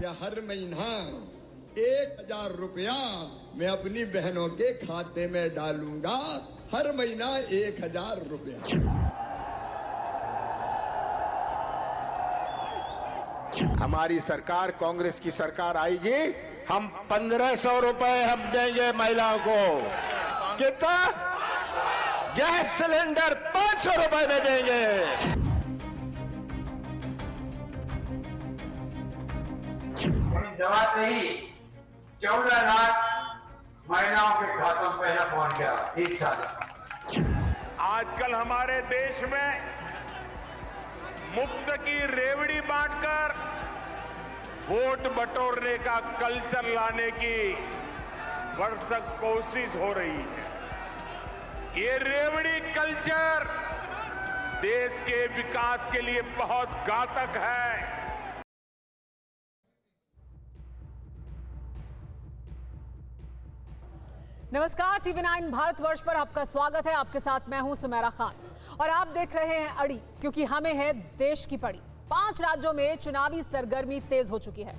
मैं हर महीना 1000 रुपया मैं अपनी बहनों के खाते में डालूंगा, हर महीना 1000 रुपया। हमारी सरकार, कांग्रेस की सरकार आएगी, हम 1500 रुपए हम देंगे महिलाओं को। कितना? गैस सिलेंडर 500 रुपए में देंगे। जवाब नहीं, 14 लाख महिलाओं के खातों में पहला पहुंच गया एक साल। आजकल हमारे देश में मुफ्त की रेवड़ी बांटकर वोट बटोरने का कल्चर लाने की भरसक कोशिश हो रही है। ये रेवड़ी कल्चर देश के विकास के लिए बहुत घातक है। नमस्कार, TV9 भारतवर्ष पर आपका स्वागत है। आपके साथ मैं हूं सुमेरा खान और आप देख रहे हैं अड़ी, क्योंकि हमें है देश की पड़ी। 5 राज्यों में चुनावी सरगर्मी तेज हो चुकी है।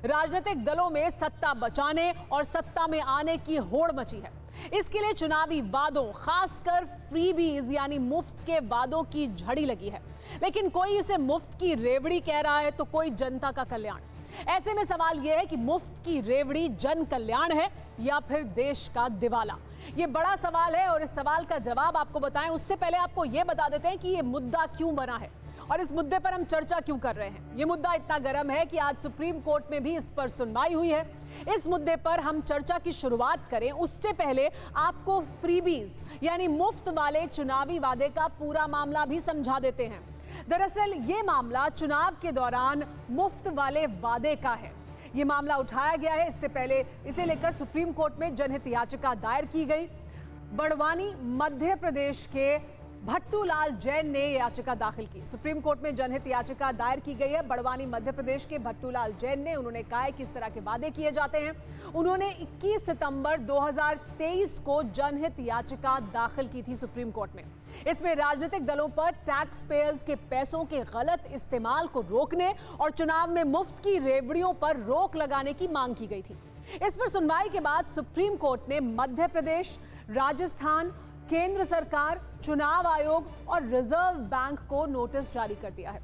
राजनीतिक दलों में सत्ता बचाने और सत्ता में आने की होड़ मची है। इसके लिए चुनावी वादों, खासकर फ्रीबीज यानी मुफ्त के वादों की झड़ी लगी है। लेकिन कोई इसे मुफ्त की रेवड़ी कह रहा है तो कोई जनता का कल्याण। ऐसे में सवाल यह है कि मुफ्त की रेवड़ी जन कल्याण है या फिर देश का दिवाला? ये बड़ा सवाल है और इस सवाल का जवाब आपको बताएं उससे पहले आपको यह बता देते हैं कि ये मुद्दा क्यों बना है और इस मुद्दे पर हम चर्चा क्यों कर रहे हैं। ये मुद्दा इतना गर्म है कि आज सुप्रीम कोर्ट में भी इस पर सुनवाई हुई है। इस मुद्दे पर हम चर्चा की शुरुआत करें उससे पहले आपको फ्रीबीज यानी मुफ्त वाले चुनावी वादे का पूरा मामला भी समझा देते हैं। दरअसल ये मामला चुनाव के दौरान मुफ्त वाले वादे का है। ये मामला उठाया गया है। इससे पहले इसे लेकर सुप्रीम कोर्ट में जनहित याचिका दायर की गई। बड़वानी मध्य प्रदेश के भट्टूलाल जैन ने याचिका दाखिल की। सुप्रीम कोर्ट में जनहित याचिका दायर की गई है। बड़वानी मध्य प्रदेश के भट्टूलाल जैन ने, उन्होंने कहा है किस तरह के वादे किए जाते हैं। उन्होंने 21 सितंबर 2023 को जनहित याचिका दाखिल की थी सुप्रीम कोर्ट में। इसमें राजनीतिक दलों पर टैक्स पेयर्स के पैसों के गलत इस्तेमाल को रोकने और चुनाव में मुफ्त की रेवड़ियों पर रोक लगाने की मांग की गई थी। इस पर सुनवाई के बाद सुप्रीम कोर्ट ने मध्य प्रदेश, राजस्थान, केंद्र सरकार, चुनाव आयोग और रिजर्व बैंक को नोटिस जारी कर दिया है।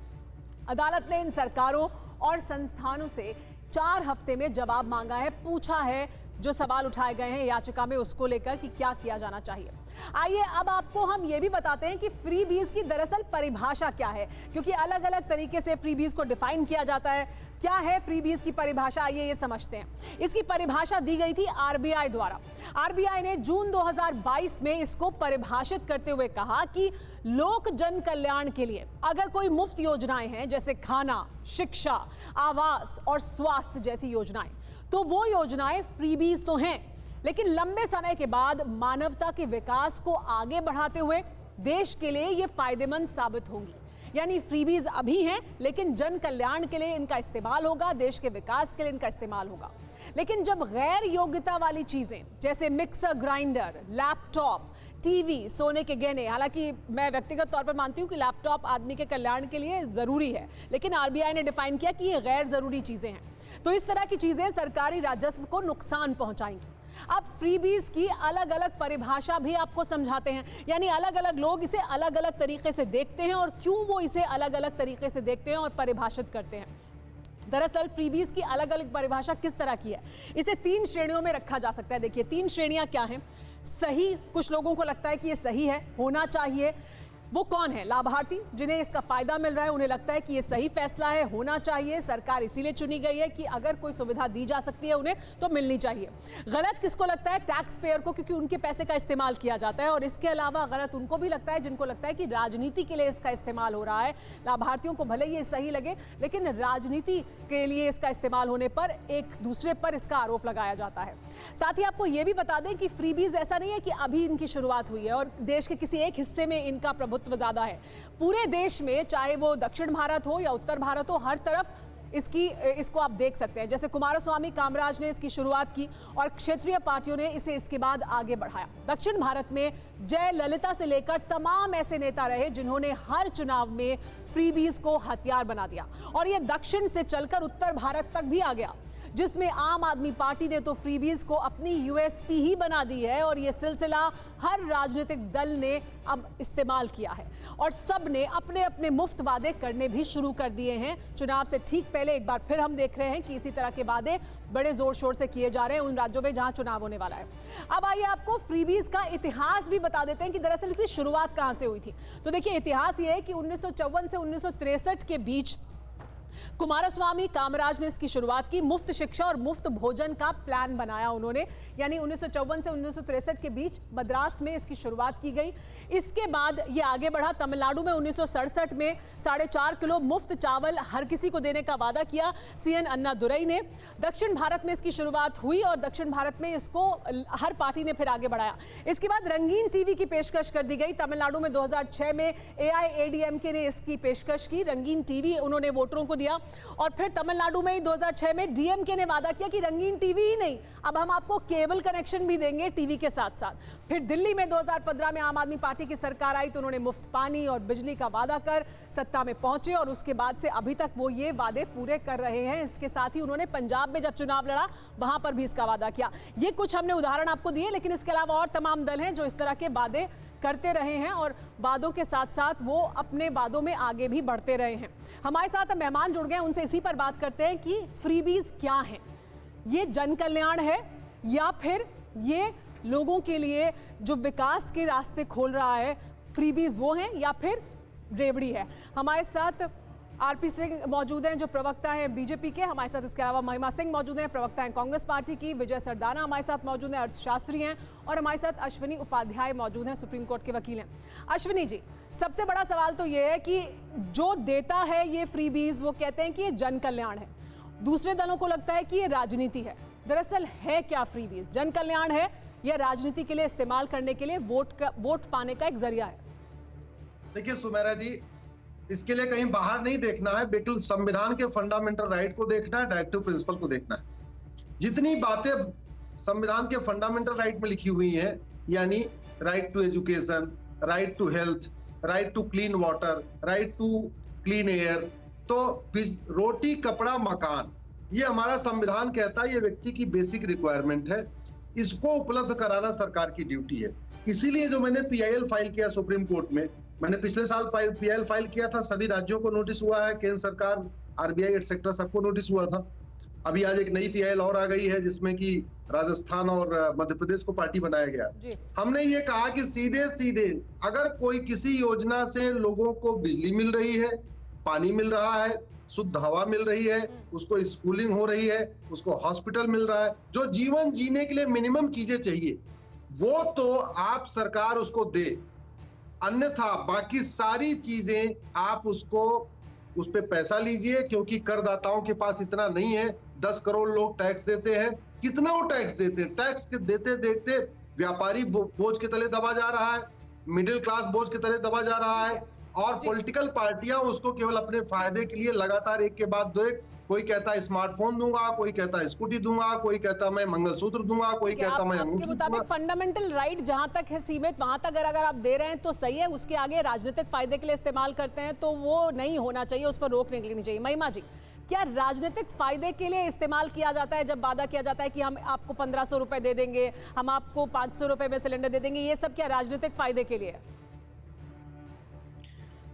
अदालत ने इन सरकारों और संस्थानों से 4 हफ्ते में जवाब मांगा है, पूछा है जो सवाल उठाए गए हैं याचिका में उसको लेकर कि क्या किया जाना चाहिए। आइए अब आपको हम ये भी बताते हैं कि फ्रीबीज की दरअसल परिभाषा क्या है, क्योंकि अलग अलग तरीके से फ्रीबीज को डिफाइन किया जाता है। क्या है फ्रीबीज की परिभाषा, आइए ये समझते हैं। इसकी परिभाषा दी गई थी आरबीआई द्वारा। आरबीआई ने जून 2022 में इसको परिभाषित करते हुए कहा कि लोक जन कल्याण के लिए अगर कोई मुफ्त योजनाएं हैं जैसे खाना, शिक्षा, आवास और स्वास्थ्य जैसी योजनाएं, तो वो योजनाएं फ्रीबीज तो हैं, लेकिन लंबे समय के बाद मानवता के विकास को आगे बढ़ाते हुए देश के लिए ये फायदेमंद साबित होंगी। यानी फ्रीबीज अभी हैं, लेकिन जन कल्याण के लिए इनका इस्तेमाल होगा, देश के विकास के लिए इनका इस्तेमाल होगा। लेकिन जब गैर योग्यता वाली चीजें जैसे मिक्सर ग्राइंडर, लैपटॉप, टीवी, सोने के गहने, हालांकि मैं व्यक्तिगत तौर पर मानती हूं कि लैपटॉप आदमी के कल्याण के लिए जरूरी है, लेकिन आरबीआई ने डिफाइन किया कि ये गैर जरूरी चीजें हैं, तो इस तरह की चीजें सरकारी राजस्व को नुकसान पहुंचाएंगी। अब फ्रीबीज की अलग अलग परिभाषा भी आपको समझाते हैं, यानी अलग अलग लोग इसे अलग अलग तरीके से देखते हैं और क्यों वो इसे अलग अलग तरीके से देखते हैं और परिभाषित करते हैं। दरअसल फ्रीबीज की अलग अलग परिभाषा किस तरह की है, इसे 3 श्रेणियों में रखा जा सकता है। देखिए 3 श्रेणियां क्या हैं। सही, कुछ लोगों को लगता है कि ये सही है, होना चाहिए। वो कौन है? लाभार्थी, जिन्हें इसका फायदा मिल रहा है, उन्हें लगता है कि ये सही फैसला है, होना चाहिए, सरकार इसीलिए चुनी गई है कि अगर कोई सुविधा दी जा सकती है उन्हें तो मिलनी चाहिए। गलत किसको लगता है? टैक्स पेयर को, क्योंकि उनके पैसे का इस्तेमाल किया जाता है। और इसके अलावा गलत उनको भी लगता है जिनको लगता है कि राजनीति के लिए इसका इस्तेमाल हो रहा है। लाभार्थियों को भले ये सही लगे, लेकिन राजनीति के लिए इसका इस्तेमाल होने पर एक दूसरे पर इसका आरोप लगाया जाता है। साथ ही आपको ये भी बता दें कि फ्रीबीज ऐसा नहीं है कि अभी इनकी शुरुआत हुई है और देश के किसी एक हिस्से में इनका प्रभुत्व ज्यादा है। पूरे देश में, चाहे वो दक्षिण भारत हो या उत्तर भारत हो, हर तरफ इसको आप देख सकते हैं। जैसे कुमारस्वामी कामराज ने इसकी शुरुआत की और क्षेत्रीय पार्टियों ने इसे इसके बाद आगे बढ़ाया। दक्षिण भारत में जयललिता से लेकर तमाम ऐसे नेता रहे जिन्होंने हर चुनाव में फ्रीबीज को हथियार बना दिया और ये दक्षिण से चलकर उत्तर भारत तक भी आ गया, जिसमें आम आदमी पार्टी ने तो फ्रीबीज को अपनी यूएसपी ही बना दी है और यह सिलसिला हर राजनीतिक दल ने अब इस्तेमाल किया है और सब ने अपने अपने मुफ्त वादे करने भी शुरू कर दिए हैं। चुनाव से ठीक पहले एक बार फिर हम देख रहे हैं कि इसी तरह के वादे बड़े जोर शोर से किए जा रहे हैं उन राज्यों में जहां चुनाव होने वाला है। अब आइए आपको फ्रीबीज का इतिहास भी बता देते हैं कि दरअसल इसकी शुरुआत कहां से हुई थी। तो देखिए, इतिहास ये है कि 1954 से 1963 के बीच कुमारस्वामी कामराज ने इसकी शुरुआत की। मुफ्त शिक्षा और मुफ्त भोजन का प्लान बनाया उन्होंने, यानी 1954 से 1963 के बीच मद्रास में इसकी शुरुआत की गई। इसके बाद ये आगे बढ़ा। तमिलनाडु में 1967 में 4.5 किलो मुफ्त चावल हर किसी को देने का वादा किया सीएन अन्नादुरई ने। दक्षिण भारत में इसकी शुरुआत हुई और दक्षिण भारत में इसको हर पार्टी ने फिर आगे बढ़ाया। इसके बाद रंगीन टीवी की पेशकश कर दी गई। तमिलनाडु में 2006 में AIADMK ने इसकी पेशकश की, रंगीन टीवी उन्होंने वोटरों को दिया। और फिर तमिलनाडु में ही 2006 में डीएमके ने वादा किया कि रंगीन टीवी ही नहीं, अब हम आपको केबल कनेक्शन भी देंगे टीवी के साथ साथ। फिर दिल्ली में 2015 में आम आदमी पार्टी की सरकार आई तो उन्होंने मुफ्त पानी और बिजली का वादा कर सत्ता में पहुंचे और उसके बाद से अभी तक वो ये वादे पूरे कर रहे हैं। इसके साथ ही उन्होंने पंजाब में जब चुनाव लड़ा वहां पर भी इसका वादा किया। ये कुछ हमने उदाहरण आपको दिए, लेकिन इसके अलावा और तमाम दल हैं जो इस तरह के वादे करते रहे हैं और वादों के साथ साथ वो अपने वादों में आगे भी बढ़ते रहे हैं। हमारे साथ मेहमान जुड़ गए, उनसे इसी पर बात करते हैं कि फ्रीबीज क्या हैं। ये जन कल्याण है या फिर ये लोगों के लिए जो विकास के रास्ते खोल रहा है, फ्रीबीज वो हैं या फिर रेवड़ी है। हमारे साथ आरपी सिंह मौजूद हैं जो प्रवक्ता हैं बीजेपी के। हमारे साथ इसके अलावा महिमा सिंह मौजूद हैं, प्रवक्ता हैं कांग्रेस पार्टी की। विजय सरदाना हमारे साथ मौजूद हैं, अर्थशास्त्री हैं। और हमारे साथ अश्विनी उपाध्याय मौजूद हैं, सुप्रीम कोर्ट के वकील हैं। अश्विनी जी, सबसे बड़ा सवाल तो ये है कि जो देता है ये फ्रीबीज वो कहते हैं कि ये जन कल्याण है, दूसरे दलों को लगता है कि ये राजनीति है। दरअसल है क्या फ्रीबीज? जन कल्याण है या राजनीति के लिए इस्तेमाल करने के लिए वोट पाने का एक जरिया है? देखिए सुमेरा जी, इसके लिए कहीं बाहर नहीं देखना है, बिल्कुल संविधान के फंडामेंटल राइट को देखना है, डायरेक्टिव प्रिंसिपल को देखना है। जितनी बातें संविधान के फंडामेंटल राइट में लिखी हुई हैं, यानी right to education, right to health, right to clean water, right to clean air, तो रोटी कपड़ा मकान, ये हमारा संविधान कहता है ये व्यक्ति की बेसिक रिक्वायरमेंट है, इसको उपलब्ध कराना सरकार की ड्यूटी है। इसीलिए जो मैंने PIL फाइल किया सुप्रीम कोर्ट में, मैंने पिछले साल PIL फाइल किया था, सभी राज्यों को नोटिस हुआ है, केंद्र सरकार, RBI एटसेट्रा सबको नोटिस हुआ था। अभी आज एक नई PIL और आ गई है जिसमें कि राजस्थान और मध्य प्रदेश को पार्टी बनाया गया। हमने ये कहा कि सीधे सीधे अगर कोई किसी योजना से लोगों को बिजली मिल रही है, पानी मिल रहा है, शुद्ध हवा मिल रही है, उसको स्कूलिंग हो रही है, उसको हॉस्पिटल मिल रहा है, जो जीवन जीने के लिए मिनिमम चीजें चाहिए वो तो आप सरकार उसको दे, अन्यथा बाकी सारी चीजें आप उसको उस पे पैसा लीजिए, क्योंकि करदाताओं के पास इतना नहीं है। 10 करोड़ लोग टैक्स देते हैं, कितना वो टैक्स देते हैं, टैक्स के देते देखते व्यापारी बोझ के तले दबा जा रहा है, मिडिल क्लास बोझ के तले दबा जा रहा है और पॉलिटिकल पार्टियां उसको केवल अपने फायदे के लिए लगातार एक के बाद दो एक, कोई कहता है स्मार्टफोन दूंगा, कोई कहता है स्कूटी दूंगा, कोई कहता मैं मंगलसूत्र दूंगा, कोई कहता मैं अंगूठी दूंगा। मुताबिक फंडामेंटल राइट जहां तक है सीमित, वहां तक अगर आप दे रहे हैं तो सही है, उसके आगे राजनीतिक फायदे के लिए इस्तेमाल करते हैं तो वो नहीं होना चाहिए, उस पर रोक निकलनी चाहिए। महिमा जी, क्या राजनीतिक फायदे के लिए इस्तेमाल किया जाता है जब वादा किया जाता है कि हम आपको 1500 रुपए दे देंगे, हम आपको 500 रुपए में सिलेंडर दे देंगे, ये सब क्या राजनीतिक फायदे के लिए है?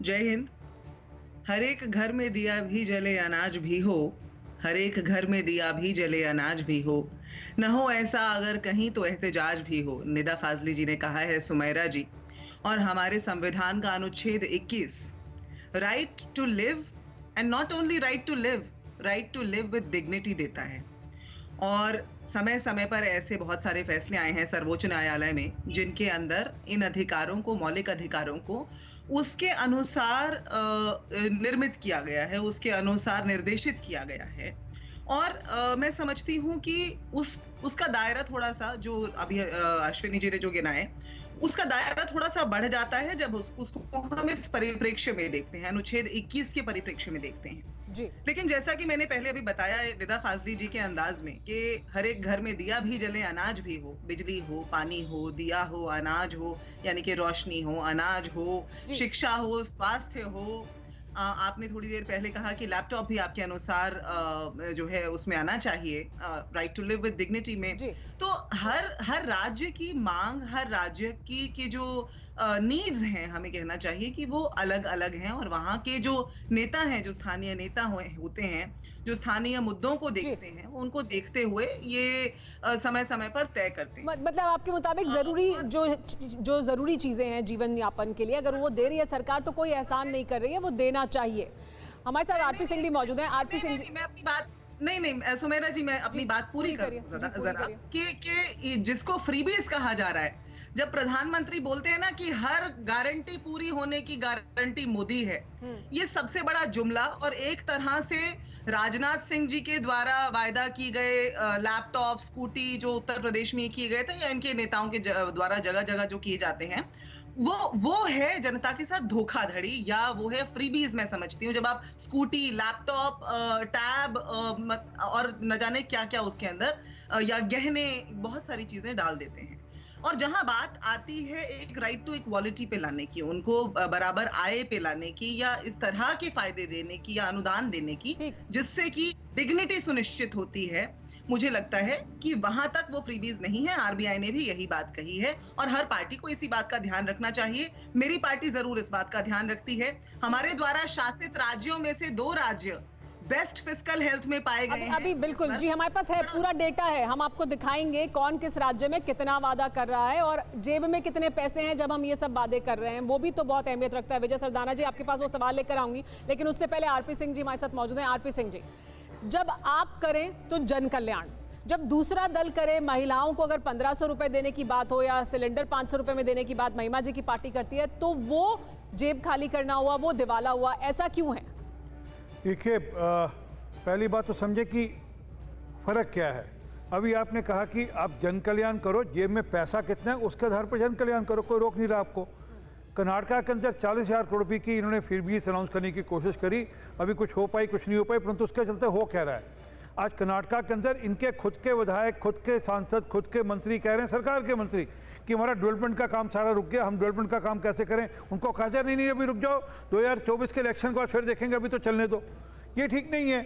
जय हिंद। हर एक घर में दिया भी जले अनाज भी हो, हर एक घर में दिया भी जले अनाज भी हो, न हो ऐसा अगर कहीं तो एहतजाज भी हो, निदा फाजली जी ने कहा है सुमेरा जी। और हमारे संविधान का अनुच्छेद 21 right to live and not only right to live with dignity देता है। और समय समय पर ऐसे बहुत सारे फैसले आए हैं सर्वोच्च न्यायालय में जिनके अंदर इन अधिकारों को, मौलिक अधिकारों को उसके अनुसार निर्मित किया गया है, उसके अनुसार निर्देशित किया गया है। और मैं समझती हूँ कि उसका दायरा थोड़ा सा जो अभी अश्विनी जी ने जो गिनाए उसका दायरा थोड़ा सा बढ़ जाता है जब उसको हम इस परिप्रेक्ष्य में देखते हैं, अनुच्छेद 21 के परिप्रेक्ष्य में देखते हैं जी। लेकिन जैसा कि मैंने पहले अभी बताया निदा फाजली जी के अंदाज में कि हर एक घर में दिया भी जले, अनाज भी हो, बिजली हो, पानी हो, दिया हो, अनाज हो, यानी कि रोशनी हो, अनाज हो, शिक्षा हो, स्वास्थ्य हो। आपने थोड़ी देर पहले कहा कि लैपटॉप भी आपके अनुसार जो है उसमें आना चाहिए, right to live with dignity में। तो हर राज्य की मांग, हर राज्य की जो नीड्स हैं, हमें कहना चाहिए कि वो अलग अलग हैं और वहाँ के जो नेता हैं, जो स्थानीय नेता होते हैं, जो स्थानीय मुद्दों को देखते हैं, उनको देखते हुए ये समय समय पर तय करते हैं। मतलब आपके मुताबिक जरूरी जो जरूरी चीजें हैं जीवन यापन के लिए, अगर वो दे रही है सरकार तो कोई एहसान नहीं कर रही है, वो देना चाहिए। हमारे साथ आरपी सिंह भी मौजूद हैं। आरपी सिंह जी, मैं अपनी बात नहीं सुमेरा जी, मैं अपनी बात पूरी करूं जरा कि जिसको फ्रीबीज कहा जा रहा है, जब प्रधानमंत्री बोलते हैं ना कि हर गारंटी पूरी होने की गारंटी मोदी है, ये सबसे बड़ा जुमला और एक तरह से राजनाथ सिंह जी के द्वारा वायदा की गए लैपटॉप, स्कूटी जो उत्तर प्रदेश में किए गए थे या इनके नेताओं के द्वारा जगह जगह जो किए जाते हैं, वो है जनता के साथ धोखाधड़ी या वो है फ्रीबीज। मैं समझती हूँ जब आप स्कूटी, लैपटॉप, टैब और न जाने क्या क्या उसके अंदर या गहने, बहुत सारी चीजें डाल देते हैं। और जहां बात आती है एक राइट टू इक्वालिटी पे लाने की, उनको बराबर आय पे लाने की या इस तरह के फायदे देने की या अनुदान देने की जिससे कि डिग्निटी सुनिश्चित होती है, मुझे लगता है कि वहां तक वो फ्रीबीज नहीं है। आरबीआई ने भी यही बात कही है और हर पार्टी को इसी बात का ध्यान रखना चाहिए। मेरी पार्टी जरूर इस बात का ध्यान रखती है। हमारे द्वारा शासित राज्यों में से 2 राज्य बेस्ट फिस्कल हेल्थ में पाए गए हैं। अभी बिल्कुल जी, हमारे पास है, पूरा डेटा है, हम आपको दिखाएंगे कौन किस राज्य में कितना वादा कर रहा है और जेब में कितने पैसे हैं जब हम ये सब वादे कर रहे हैं, वो भी तो बहुत अहमियत रखता है। विजय सरदाना जी, आपके पास वो सवाल लेकर आऊंगी, लेकिन उससे पहले आरपी सिंह जी हमारे साथ मौजूद हैं। आरपी सिंह जी, जब आप करें तो जन कल्याण, जब दूसरा दल करे, महिलाओं को अगर 1500 रुपए देने की बात हो या सिलेंडर 500 रुपए में देने की बात महिमा जी की पार्टी करती है, तो वो जेब खाली करना हुआ, वो दिवाला हुआ, ऐसा क्यों है? देखिए, पहली बात तो समझे कि फ़र्क क्या है। अभी आपने कहा कि आप जन कल्याण करो, जेब में पैसा कितना है उसके आधार पर जन कल्याण करो, कोई रोक नहीं रहा आपको। कर्नाटका के अंदर 40,000 करोड़ रुपये की इन्होंने फिर भी अनाउंस करने की कोशिश करी, अभी कुछ हो पाई, कुछ नहीं हो पाई, परंतु उसके चलते हो कह रहा है। आज कर्नाटका के अंदर इनके खुद के विधायक, खुद के सांसद, खुद के मंत्री कह रहे हैं, सरकार के मंत्री, कि हमारा डेवलपमेंट का काम सारा रुक गया, हम डेवलपमेंट का काम कैसे करें। उनको कहा जाए नहीं अभी रुक जाओ, 2024 के इलेक्शन के बाद फिर देखेंगे, अभी तो चलने दो। ये ठीक नहीं है।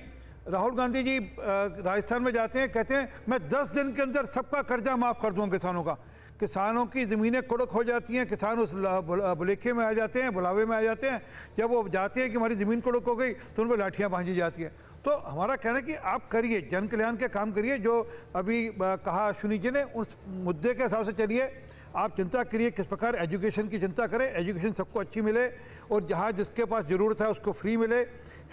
राहुल गांधी जी राजस्थान में जाते हैं, कहते हैं मैं 10 दिन के अंदर सबका कर्जा माफ़ कर दूंगा किसानों का। किसानों की ज़मीनें कुड़क हो जाती हैं, किसान उस बुलेखे में आ जाते हैं, बुलावे में आ जाते हैं। जब वो जाते हैं कि हमारी ज़मीन कुड़क हो गई तो उन पर लाठियाँ भांजी जाती हैं। तो हमारा कहना है कि आप करिए, जन कल्याण के काम करिए, जो अभी कहा अश्विनी जी ने, उस मुद्दे के हिसाब से चलिए। आप चिंता करिए किस प्रकार एजुकेशन की चिंता करें, एजुकेशन सबको अच्छी मिले और जहाँ जिसके पास ज़रूरत है उसको फ्री मिले।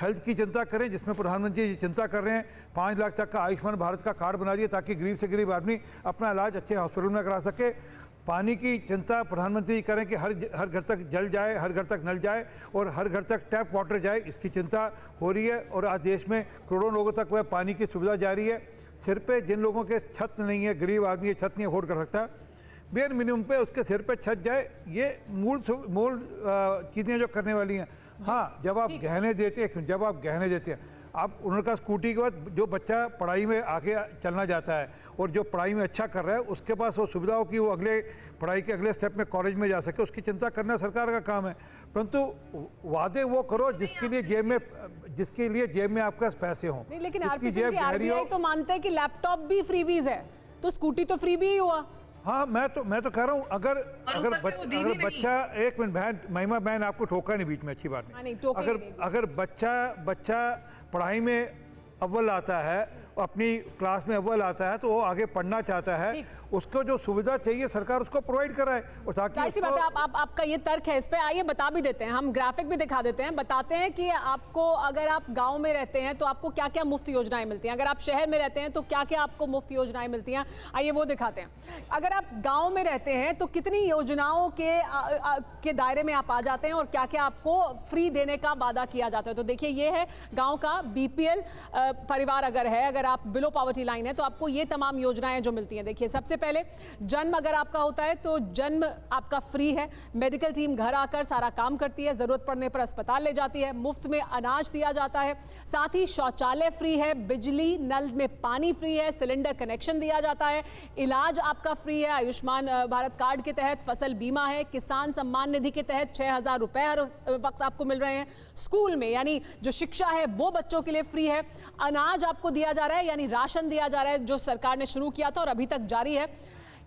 हेल्थ की चिंता करें, जिसमें प्रधानमंत्री जी चिंता कर रहे हैं, 5 लाख तक का आयुष्मान भारत का कार्ड बना दिए ताकि गरीब से गरीब आदमी अपना इलाज अच्छे हॉस्पिटल में करा सके। पानी की चिंता प्रधानमंत्री करें कि हर घर तक जल जाए, हर घर तक नल जाए और हर घर तक टैप वाटर जाए, इसकी चिंता हो रही है। और आज देश में करोड़ों लोगों तक वह पानी की सुविधा जारी है। सिर पे जिन लोगों के छत नहीं है, गरीब आदमी ये छत नहीं अफोर्ड कर सकता, बेयर मिनिमम पे उसके सिर पे छत जाए, ये मूल चीज़ें जो करने वाली हैं। हाँ, जब आप गहने देते हैं, जब आप गहने देते हैं, आप उनका स्कूटी के बाद जो बच्चा पढ़ाई में आगे चलना चाहता है और जो पढ़ाई में अच्छा कर रहा है, उसके पास वो सुविधा हो कि वो अगले पढ़ाई के अगले स्टेप में कॉलेज में जा सके, उसकी चिंता करना सरकार का काम है। परंतु वादे वो करो जिसके लिए जेब में आपके पास पैसे हों। लेकिन आरबीआई तो मानते हैं कि लैपटॉप भी फ्रीबीज है, तो स्कूटी तो फ्री भी हुआ। हाँ, मैं तो कह रहा हूँ, अगर बच्चा, एक मिनट महिमा, बहन आपको टोका नहीं बीच में, अच्छी बात नहीं। अगर बच्चा पढ़ाई में अव्वल आता है, अपनी क्लास में अव्वल आता है, तो वो आगे पढ़ना चाहता है, उसको जो सुविधा चाहिए सरकार उसको प्रोवाइड कराए। और ताकि ऐसी बात है, आपका ये तर्क है, इस पे आइए बता भी देते हैं, हम ग्राफिक भी दिखा देते हैं, बताते हैं कि आपको, अगर आप गांव में रहते हैं तो आपको क्या क्या मुफ्त योजनाएं मिलती हैं, अगर आप शहर में रहते हैं तो क्या क्या आपको मुफ्त योजनाएं मिलती हैं। आइए वो दिखाते हैं। अगर आप गाँव में रहते हैं तो कितनी योजनाओं के दायरे में आप आ जाते हैं और क्या क्या आपको फ्री देने का वादा किया जाता है। तो देखिए, ये है गाँव का BPL परिवार अगर है, अगर आप बिलो पॉवर्टी लाइन है तो आपको ये तमाम योजनाएं जो मिलती हैं। देखिए, सबसे पहले जन्म अगर आपका होता है तो जन्म आपका फ्री है, मेडिकल टीम घर आकर सारा काम करती है, जरूरत पड़ने पर अस्पताल ले जाती है, मुफ्त में अनाज दिया जाता है, साथ ही शौचालय फ्री है, बिजली नल में पानी फ्री है, सिलेंडर कनेक्शन दिया जाता है, इलाज आपका फ्री है, आयुष्मान भारत कार्ड के तहत फसल बीमा है, किसान सम्मान निधि के तहत 6,000 रुपए हर वक्त आपको मिल रहे हैं, स्कूल में यानी जो शिक्षा है वो बच्चों के लिए फ्री है, अनाज आपको दिया जा रहा है यानी राशन दिया जा रहा है जो सरकार ने शुरू किया था और अभी तक जारी है।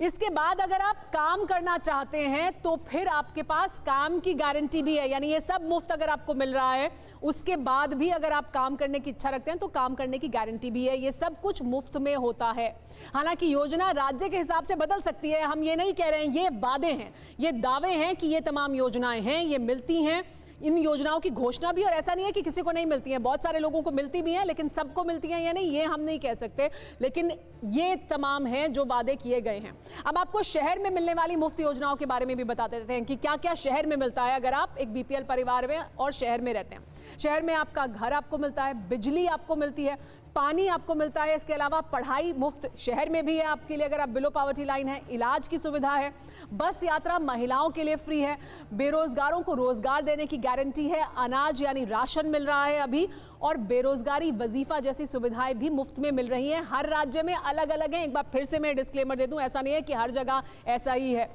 इसके बाद अगर आप काम करना चाहते हैं तो फिर आपके पास काम की गारंटी भी है, यानी ये सब मुफ्त अगर आपको मिल रहा है, उसके बाद भी अगर आप काम करने की इच्छा रखते हैं तो काम करने की गारंटी भी है। ये सब कुछ मुफ्त में होता है। हालांकि योजना राज्य के हिसाब से बदल सकती है, हम ये नहीं कह रहे हैं, ये वादे हैं, ये दावे हैं कि ये तमाम योजनाएं हैं, ये मिलती हैं। इन योजनाओं की घोषणा भी, और ऐसा नहीं है कि किसी को नहीं मिलती हैं, बहुत सारे लोगों को मिलती भी हैं, लेकिन सबको मिलती हैं या नहीं ये हम नहीं कह सकते, लेकिन ये तमाम हैं जो वादे किए गए हैं। अब आपको शहर में मिलने वाली मुफ्त योजनाओं के बारे में भी बता देते हैं कि क्या क्या शहर में मिलता है अगर आप एक बीपीएल परिवार में और शहर में रहते हैं। शहर में आपका घर आपको मिलता है, बिजली आपको मिलती है, पानी आपको मिलता है, इसके अलावा पढ़ाई मुफ्त शहर में भी है आपके लिए अगर आप बिलो पॉवर्टी लाइन है, इलाज की सुविधा है, बस यात्रा महिलाओं के लिए फ्री है, बेरोजगारों को रोजगार देने की गारंटी है, अनाज यानी राशन मिल रहा है अभी, और बेरोजगारी वजीफा जैसी सुविधाएं भी मुफ्त में मिल रही हैं। हर राज्य में अलग अलग हैं। एक बार फिर से मैं डिस्क्लेमर दे दूं, ऐसा नहीं है कि हर जगह ऐसा ही है,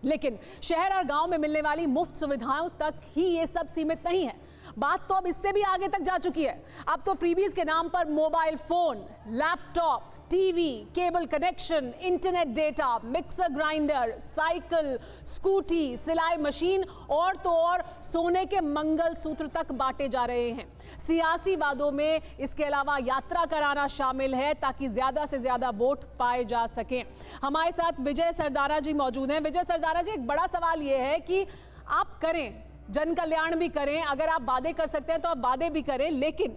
लेकिन शहर और गांव में मिलने वाली मुफ्त सुविधाओं तक ही ये सब सीमित नहीं है। बात तो अब इससे भी आगे तक जा चुकी है। अब तो फ्रीबीज के नाम पर mobile phone, laptop, TV, cable connection, internet data, mixer grinder, cycle, scooty, सिलाई मशीन और तो और सोने के मंगलसूत्र तक बांटे जा रहे हैं। सियासी वादों में इसके अलावा यात्रा कराना शामिल है ताकि ज्यादा से ज्यादा वोट पाए जा सकें। हमारे साथ विजय सरदारा जी मौजूद हैं। विजय सरदारा जी, एक बड़ा सवाल यह है कि आप करें, जन कल्याण भी करें, अगर आप वादे कर सकते हैं तो आप वादे भी करें, लेकिन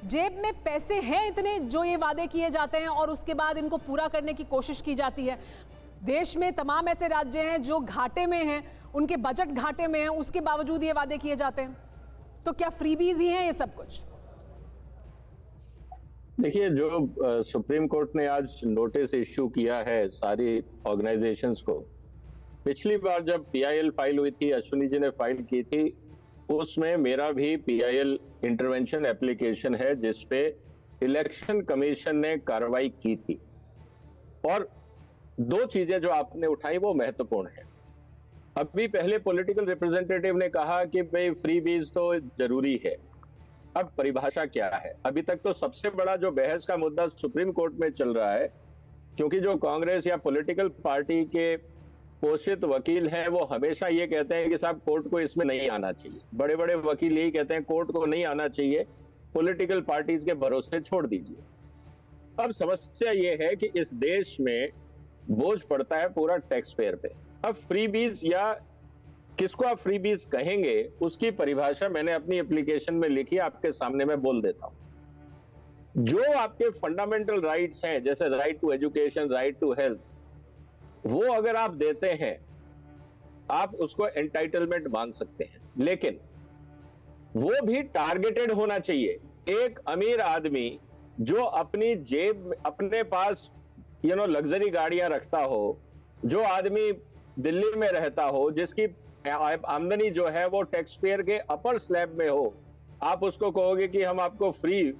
जेब में पैसे हैं इतने जो ये वादे किए जाते हैं और उसके बाद इनको पूरा करने की कोशिश की जाती है। देश में तमाम ऐसे राज्य हैं जो घाटे में हैं, उनके बजट घाटे में हैं, उसके बावजूद ये वादे किए जाते हैं। तो क्या फ्रीबीज ही हैं ये सब कुछ? देखिए, जो सुप्रीम कोर्ट ने आज नोटिस इश्यू किया है सारी ऑर्गेनाइजेशंस को, पिछली बार जब पीआईएल फाइल हुई थी, अश्विनी जी ने फाइल की थी, उसमें मेरा भी पीआईएल इंटरवेंशन एप्लीकेशन है जिसपे इलेक्शन कमीशन ने कार्रवाई की थी। और दो चीजें जो आपने उठाई वो महत्वपूर्ण है। अभी पहले पॉलिटिकल रिप्रेजेंटेटिव ने कहा कि भाई फ्रीबीज तो जरूरी है। अब परिभाषा क्या है? अभी तक तो सबसे बड़ा जो बहस का मुद्दा सुप्रीम कोर्ट में चल रहा है, क्योंकि जो कांग्रेस या पॉलिटिकल पार्टी के पोषित वकील हैं वो हमेशा ये कहते हैं कि साहब कोर्ट को इसमें नहीं आना चाहिए। बड़े बड़े वकील यही कहते हैं कोर्ट को नहीं आना चाहिए, पॉलिटिकल पार्टीज के भरोसे छोड़ दीजिए। अब समस्या ये है कि इस देश में बोझ पड़ता है पूरा टैक्स पेयर पे। अब फ्रीबीज या किसको आप फ्रीबीज कहेंगे उसकी परिभाषा मैंने अपनी एप्लीकेशन में लिखी, आपके सामने मैं बोल देता हूं। जो आपके फंडामेंटल राइट्स हैं, जैसे right to education, right to health, वो अगर आप देते हैं आप उसको एंटाइटलमेंट मांग सकते हैं, लेकिन वो भी टारगेटेड होना चाहिए। एक अमीर आदमी जो अपनी जेब में अपने पास लग्जरी गाड़ियां रखता हो, जो आदमी दिल्ली में रहता हो, जिसकी आमदनी जो है वो टैक्स पेयर के अपर स्लैब में हो, आप उसको कहोगे कि हम आपको फ्री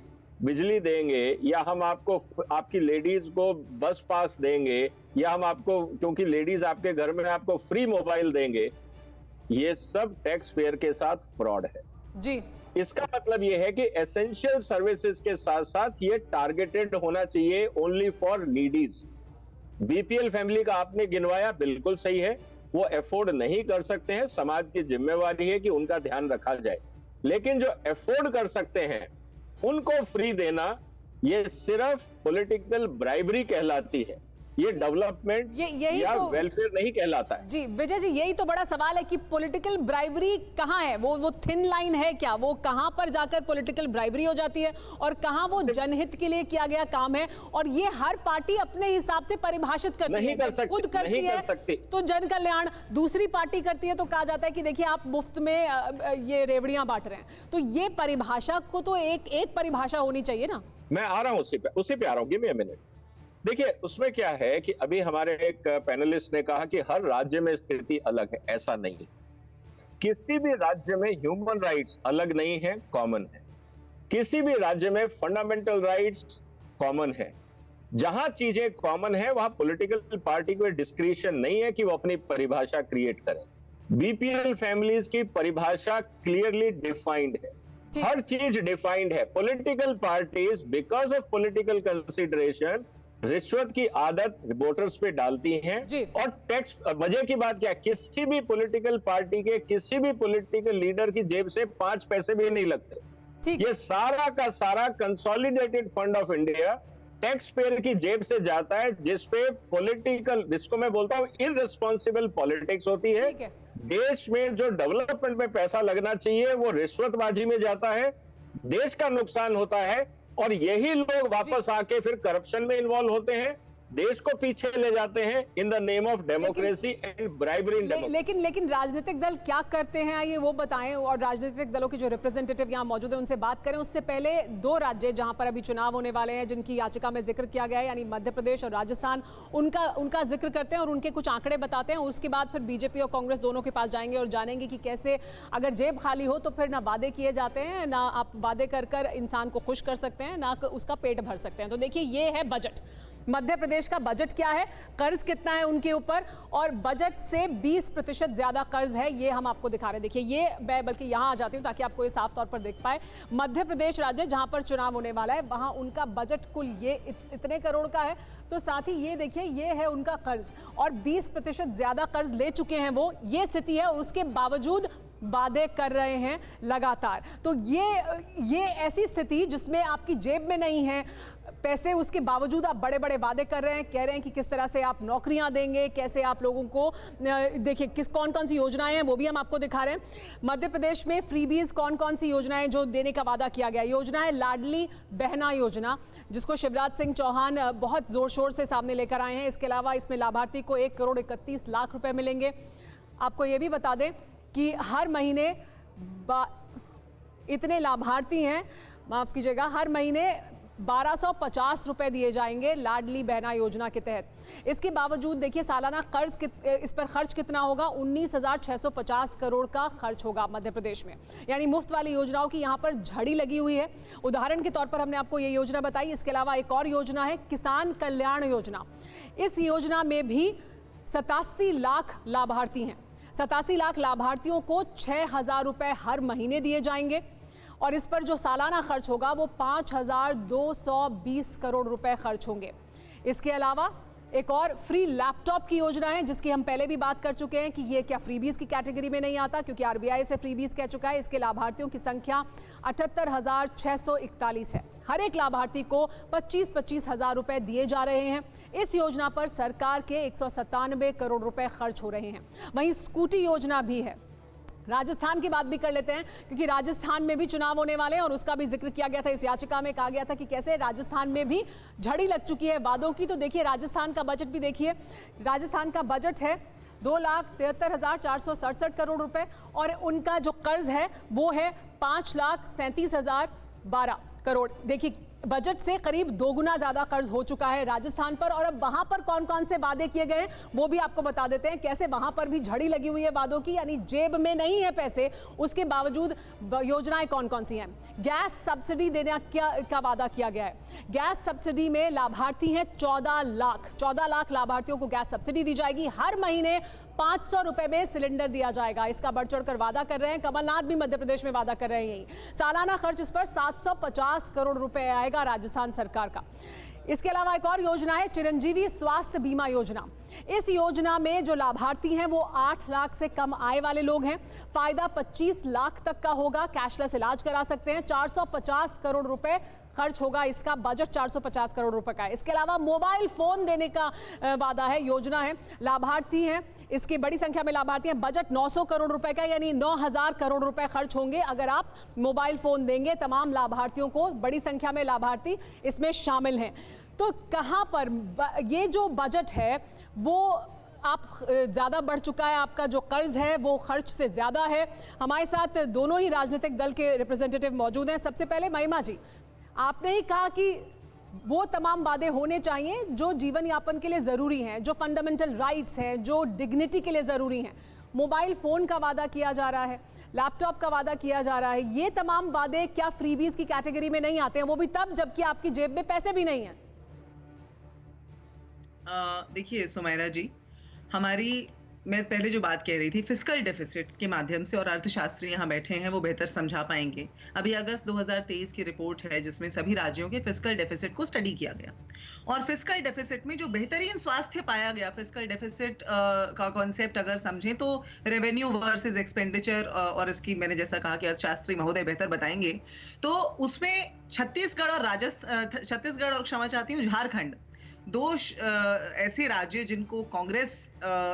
बिजली देंगे या हम आपको आपकी लेडीज को बस पास देंगे या हम आपको, क्योंकि लेडीज आपके घर में, आपको फ्री मोबाइल देंगे, ये सब टैक्स पेयर के साथ फ्रॉड है जी। इसका मतलब ये है कि एसेंशियल सर्विसेज के साथ साथ ये टारगेटेड होना चाहिए ओनली फॉर नीडीज। बीपीएल फैमिली का आपने गिनवाया, बिल्कुल सही है, वो अफोर्ड नहीं कर सकते हैं, समाज की जिम्मेवारी है कि उनका ध्यान रखा जाए, लेकिन जो अफोर्ड कर सकते हैं उनको फ्री देना ये सिर्फ पॉलिटिकल ब्राइबरी कहलाती है। ये डेवलपमेंट या वेलफेयर नहीं कहलाता है। जी विजय जी, यही तो बड़ा सवाल है कि पॉलिटिकल ब्राइबरी कहाँ है, वो थिन लाइन है क्या, वो कहाँ पर जाकर पॉलिटिकल ब्राइबरी हो जाती है और कहाँ वो जनहित के लिए किया गया काम है। और ये हर पार्टी अपने हिसाब से परिभाषित करती है, जब खुद करती है तो जन कल्याण, दूसरी पार्टी करती है तो कहा जाता है कि देखिए आप मुफ्त में ये रेवड़ियां बांट रहे हैं। तो ये परिभाषा को तो एक परिभाषा होनी चाहिए ना। मैं आ रहा हूं उसी पे आ रहा हूं, गिव मी अ मिनट। देखिए उसमें क्या है कि अभी हमारे एक पैनलिस्ट ने कहा कि हर राज्य में स्थिति अलग है। ऐसा नहीं है, किसी भी राज्य में ह्यूमन राइट्स अलग नहीं है, कॉमन है। किसी भी राज्य में फंडामेंटल राइट्स कॉमन है। जहां चीजें कॉमन है वहां पॉलिटिकल पार्टी को डिस्क्रिशन नहीं है कि वो अपनी परिभाषा क्रिएट करे। बीपीएल फैमिलीज की परिभाषा क्लियरली डिफाइंड है, हर चीज डिफाइंड है। Political parties because of political consideration रिश्वत की आदत वोटर्स पे डालती हैं और टैक्स। मजे की बात क्या है, किसी भी पॉलिटिकल पार्टी के किसी भी पॉलिटिकल लीडर की जेब से 5 पैसे भी नहीं लगते। ये सारा का सारा consolidated fund of India tax payer की जेब से जाता है, जिसपे पॉलिटिकल, जिसको मैं बोलता हूं इररिस्पॉन्सिबल पॉलिटिक्स होती है। देश में जो डेवलपमेंट में पैसा लगना चाहिए वो रिश्वतबाजी में जाता है, देश का नुकसान होता है और यही लोग वापस आके फिर करप्शन में इन्वॉल्व होते हैं, देश को पीछे ले जाते हैं in the name of democracy and bribery in democracy. लेकिन राजनीतिक दल क्या करते हैं ये वो बताएं, और राजनीतिक दलों के जो रिप्रेजेंटेटिव यहाँ मौजूद हैं उनसे बात करें। उससे पहले 2 राज्य जहां पर अभी चुनाव होने वाले हैं, जिनकी याचिका में जिक्र किया गया है, यानी मध्य प्रदेश और राजस्थान, उनका जिक्र करते हैं और उनके कुछ आंकड़े बताते हैं। उसके बाद फिर बीजेपी और कांग्रेस दोनों के पास जाएंगे और जानेंगे कि कैसे अगर जेब खाली हो तो फिर ना वादे किए जाते हैं, ना आप वादे कर इंसान को खुश कर सकते हैं, ना उसका पेट भर सकते हैं। तो देखिए ये है बजट, मध्य प्रदेश का बजट क्या है, कर्ज कितना है उनके ऊपर, और बजट से 20% ज्यादा कर्ज है, ये हम आपको दिखा रहे हैं। देखिए ये मैं बल्कि यहां आ जाती हूं ताकि आपको ये साफ तौर पर देख पाए। मध्य प्रदेश राज्य जहां पर चुनाव होने वाला है वहां उनका बजट कुल ये इतने करोड़ का है। तो साथ ही ये देखिए ये है उनका कर्ज, और 20% ज्यादा कर्ज ले चुके हैं वो, ये स्थिति है। और उसके बावजूद वादे कर रहे हैं लगातार। तो ये ऐसी स्थिति जिसमें आपकी जेब में नहीं है पैसे, उसके बावजूद आप बड़े बड़े वादे कर रहे हैं, कह रहे हैं कि किस तरह से आप नौकरियां देंगे, कैसे आप लोगों को, देखिए कौन कौन सी योजनाएं हैं वो भी हम आपको दिखा रहे हैं। मध्य प्रदेश में फ्रीबीज कौन कौन सी योजनाएं जो देने का वादा किया गया। योजना है लाडली बहना योजना, जिसको शिवराज सिंह चौहान बहुत जोर शोर से सामने लेकर आए हैं। इसके अलावा इसमें लाभार्थी को 1 करोड़ 31 लाख रुपए मिलेंगे। आपको ये भी बता दें कि हर महीने इतने लाभार्थी हैं, माफ कीजिएगा, हर महीने 1250 रुपए दिए जाएंगे लाडली बहना योजना के तहत। इसके बावजूद देखिए सालाना कर्ज इस पर खर्च कितना होगा, 19,650 करोड़ का खर्च होगा मध्य प्रदेश में। यानी मुफ्त वाली योजनाओं की यहाँ पर झड़ी लगी हुई है। उदाहरण के तौर पर हमने आपको ये योजना बताई। इसके अलावा एक और योजना है किसान कल्याण योजना। इस योजना में भी 87 लाख लाभार्थी हैं। 87 लाख लाभार्थियों को 6,000 रुपए हर महीने दिए जाएंगे, और इस पर जो सालाना खर्च होगा वो 5,220 करोड़ रुपए खर्च होंगे। इसके अलावा एक और फ्री लैपटॉप की योजना है, जिसकी हम पहले भी बात कर चुके हैं कि ये क्या फ्रीबीज की कैटेगरी में नहीं आता, क्योंकि आरबीआई से फ्रीबीज कह चुका है। इसके लाभार्थियों की संख्या 78,641 है। हर एक लाभार्थी को 25-25 हजार रुपए दिए जा रहे हैं। इस योजना पर सरकार के 197 करोड़ रुपए खर्च हो रहे हैं। वहीं स्कूटी योजना भी है। राजस्थान की बात भी कर लेते हैं, क्योंकि राजस्थान में भी चुनाव होने वाले हैं और उसका भी जिक्र किया गया था। इस याचिका में कहा गया था कि कैसे राजस्थान में भी झड़ी लग चुकी है वादों की। तो देखिए राजस्थान का बजट भी देखिए, राजस्थान का बजट है 2,73,467 करोड़ रुपए, और उनका जो कर्ज है वो है 5,37,012 करोड़। देखिए बजट से करीब 2 गुना ज्यादा कर्ज हो चुका है राजस्थान पर। और अब वहां पर कौन कौन से वादे किए गए वो भी आपको बता देते हैं, कैसे वहां पर भी झड़ी लगी हुई है वादों की, यानी जेब में नहीं है पैसे, उसके बावजूद योजनाएं कौन कौन सी हैं। गैस सब्सिडी देने का वादा किया गया है। गैस सब्सिडी में लाभार्थी हैं 14 लाख लाभार्थियों को गैस सब्सिडी दी जाएगी। हर महीने 500 रुपए में सिलेंडर दिया जाएगा। इसका बढ़ चढ़कर वादा कर रहे हैं, कमलनाथ भी मध्य प्रदेश में वादा कर रहे हैं। यही सालाना खर्च इस पर 750 करोड़ रुपए आएगा राजस्थान सरकार का। इसके अलावा एक और योजना है चिरंजीवी स्वास्थ्य बीमा योजना। इस योजना में जो लाभार्थी हैं वो 8 लाख से कम आय वाले लोग हैं। फायदा 25 लाख तक का होगा। कैशलेस इलाज करा सकते हैं। 450 करोड़ रुपए खर्च होगा। इसका बजट 450 करोड़ रुपए का है। इसके अलावा मोबाइल फोन देने का वादा है, योजना है। लाभार्थी हैं, इसकी बड़ी संख्या में लाभार्थी हैं। बजट 900 करोड़ रुपए का, यानी 9000 करोड़ रुपए खर्च होंगे अगर आप मोबाइल फोन देंगे तमाम लाभार्थियों को। बड़ी संख्या में लाभार्थी इसमें शामिल हैं। तो कहां पर ये जो बजट है वो आप ज़्यादा बढ़ चुका है, आपका जो कर्ज है वो खर्च से ज़्यादा है। हमारे साथ दोनों ही राजनीतिक दल के रिप्रेजेंटेटिव मौजूद हैं। सबसे पहले महिमा जी, आपने ही कहा कि वो तमाम वादे होने चाहिए जो जीवन यापन के लिए ज़रूरी हैं, जो फंडामेंटल राइट्स हैं, जो डिग्निटी के लिए ज़रूरी हैं। मोबाइल फ़ोन का वादा किया जा रहा है, लैपटॉप का वादा किया जा रहा है। ये तमाम वादे क्या फ्रीबीज की कैटेगरी में नहीं आते हैं? वो भी तब जबकि आपकी जेब में पैसे भी नहीं हैं। देखिए सुमैरा जी, मैं पहले जो बात कह रही थी फिस्कल डेफिसिट के माध्यम से, और अर्थशास्त्री यहाँ बैठे हैं वो बेहतर समझा पाएंगे। अभी अगस्त 2023 की रिपोर्ट है जिसमें सभी राज्यों के फिस्कल डेफिसिट को स्टडी किया गया, और फिस्कल डेफिसिट में जो बेहतरीन स्वास्थ्य पाया गया, फिस्कल डेफिसिट का कॉन्सेप्ट अगर समझें तो रेवेन्यू वर्सेस एक्सपेंडिचर, और इसकी मैंने जैसा कहा कि अर्थशास्त्री महोदय बेहतर बताएंगे, तो उसमें छत्तीसगढ़ और क्षमा चाहती हूँ झारखंड, दो ऐसे राज्य जिनको कांग्रेस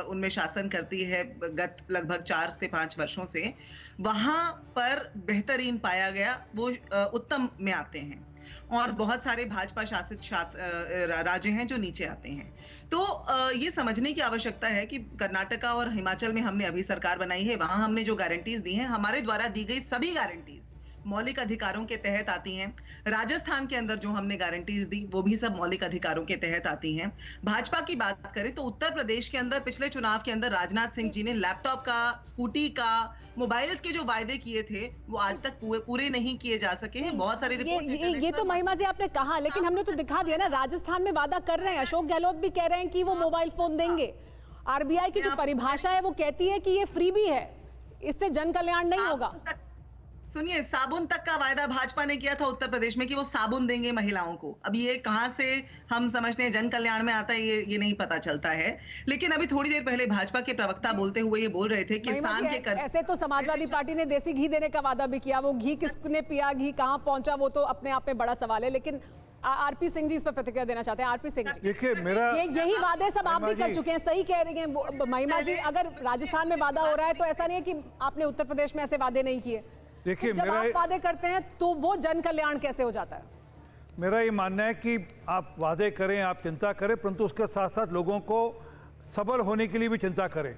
उनमें शासन करती है गत लगभग 4 से 5 वर्षों से, वहां पर बेहतरीन पाया गया, वो उत्तम में आते हैं, और बहुत सारे भाजपा शासित राज्य हैं जो नीचे आते हैं। तो ये समझने की आवश्यकता है कि कर्नाटका और हिमाचल में हमने अभी सरकार बनाई है, वहां हमने जो गारंटीज दी हैं, हमारे द्वारा दी गई सभी गारंटीज मौलिक अधिकारों के तहत आती हैं। राजस्थान के अंदर जो हमने गारंटीज दी वो भी सब मौलिक अधिकारों के तहत आती हैं। भाजपा की बात करें तो उत्तर प्रदेश के अंदर पिछले चुनाव के अंदर राजनाथ सिंह जी ने लैपटॉप का, स्कूटी का, मोबाइल्स के जो वायदे किए थे वो आज तक पूरे नहीं किए जा सके हैं। बहुत सारी रिपोर्ट ये तो महिमा जी आपने कहा, लेकिन हमने तो दिखा दिया ना, राजस्थान में वादा कर रहे हैं। अशोक गहलोत भी कह रहे हैं कि वो मोबाइल फोन देंगे। आरबीआई की जो परिभाषा है वो कहती है कि ये फ्री भी है, इससे जन कल्याण नहीं होगा। सुनिए, साबुन तक का वायदा भाजपा ने किया था उत्तर प्रदेश में कि वो साबुन देंगे महिलाओं को। अब ये कहां से हम समझते हैं जन कल्याण में आता है, ये नहीं पता चलता है। लेकिन अभी थोड़ी देर पहले भाजपा के प्रवक्ता बोलते हुए ये बोल रहे थे कि किसान के ऐसे तो समाजवादी पार्टी ने देसी घी देने का वादा भी किया। वो घी किसने पिया, घी कहां पहुंचा, वो तो अपने आप में बड़ा सवाल है। लेकिन आरपी सिंह जी इस पर प्रतिक्रिया देना चाहते हैं। आरपी सिंह जी, देखिए मेरा यही वादे सब आप भी कर चुके हैं, सही कह रही हैं महिमा जी। अगर राजस्थान में वादा हो रहा है तो ऐसा नहीं है कि आपने उत्तर प्रदेश में ऐसे वादे नहीं किए। देखिए, जब आप वादे करते हैं तो वो जन कल्याण कैसे हो जाता है? मेरा ये मानना है कि आप वादे करें, आप चिंता करें, परंतु उसके साथ साथ लोगों को सबल होने के लिए भी चिंता करें।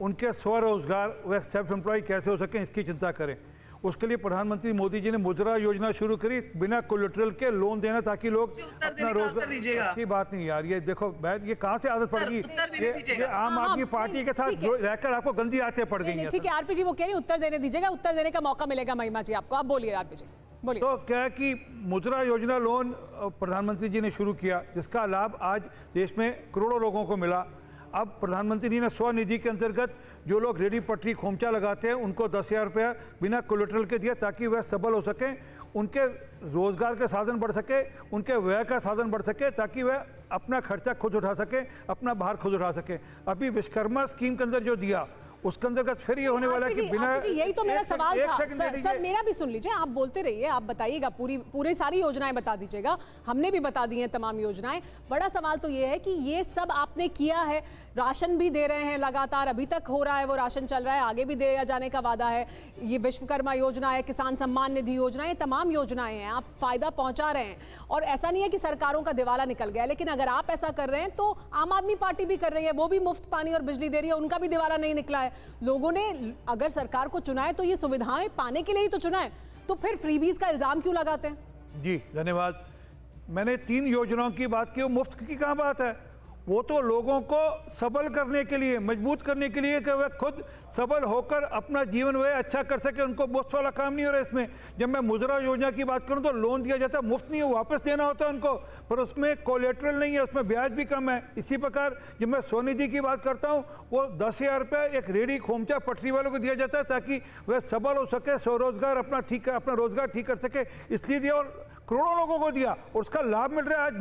उनके स्वरोजगार, वह सेल्फ एम्प्लॉय कैसे हो सकें, इसकी चिंता करें। उसके लिए प्रधानमंत्री मोदी जी ने मुद्रा योजना शुरू करी, बिना कोलेटरल के लोन देना, ताकि लोग अपना रोजगार। अच्छी बात नहीं यार, ये देखो ये कहां से आदत पड़ गई, ये आम आदमी पार्टी के साथ रहकर आपको गंदी आदतें पड़ गई हैं। ठीक है आरपी जी, वो कह रही है उत्तर देने दीजिएगा, उत्तर देने का मौका मिलेगा महिमा जी आपको। आप बोलिए आरपी जी, बोलिए। तो क्या है कि मुद्रा योजना लोन प्रधानमंत्री जी ने शुरू किया, जिसका लाभ आज देश में करोड़ों लोगों को मिला। अब प्रधानमंत्री जी ने स्वनिधि के अंतर्गत जो लोग रेडी पटरी खोमचा लगाते हैं उनको 10,000 रुपया बिना कोलेटरल के दिया, ताकि वह सबल हो सकें, उनके रोजगार के साधन बढ़ सके, उनके व्यय का साधन बढ़ सके, ताकि वह अपना खर्चा खुद उठा सके, अपना भार खुद उठा सके। अभी विश्वकर्मा स्कीम के अंदर जो दिया उसके अंतर्गत फिर ये होने वाला है कि बिना, यही तो मेरा सवाल था। सर मेरा भी सुन लीजिए, आप बोलते रहिए, आप बताइएगा, पूरी सारी योजनाएं बता दीजिएगा। हमने भी बता दी हैं तमाम योजनाएं। बड़ा सवाल तो ये है कि ये सब आपने किया है, राशन भी दे रहे हैं लगातार, अभी तक हो रहा है, वो राशन चल रहा है, आगे भी दिया जाने का वादा है। ये विश्वकर्मा योजना है, किसान सम्मान निधि योजना है, तमाम योजनाएं हैं, आप फायदा पहुंचा रहे हैं। और ऐसा नहीं है कि सरकारों का दिवाला निकल गया, लेकिन अगर आप ऐसा कर रहे हैं तो आम आदमी पार्टी भी कर रही है, वो भी मुफ्त पानी और बिजली दे रही है, उनका भी दिवाला नहीं निकला है। लोगों ने अगर सरकार को चुना है तो ये सुविधाएं पाने के लिए ही तो चुना है, तो फिर फ्रीबीज का इल्जाम क्यों लगाते हैं? जी धन्यवाद। मैंने 3 योजनाओं की बात की, वो मुफ्त की कहाँ बात है? वो तो लोगों को सबल करने के लिए, मजबूत करने के लिए कि वह खुद सबल होकर अपना जीवन वह अच्छा कर सके, उनको मुफ्त वाला काम नहीं हो रहा है इसमें। जब मैं मुद्रा योजना की बात करूं तो लोन दिया जाता है, मुफ्त नहीं है, वापस देना होता है उनको, पर उसमें कोलेटरल नहीं है, उसमें ब्याज भी कम है। इसी प्रकार जब मैं स्वनिधि की बात करता हूं, वो 10,000 रुपया एक रेडी खोमचा पटरी वालों को दिया जाता है, ताकि वह सबल हो सके, स्वरोजगार अपना रोजगार ठीक कर सके, इसलिए दिया। और करोड़ों लोगों को दिया और उसका लाभ मिल रहा है। आज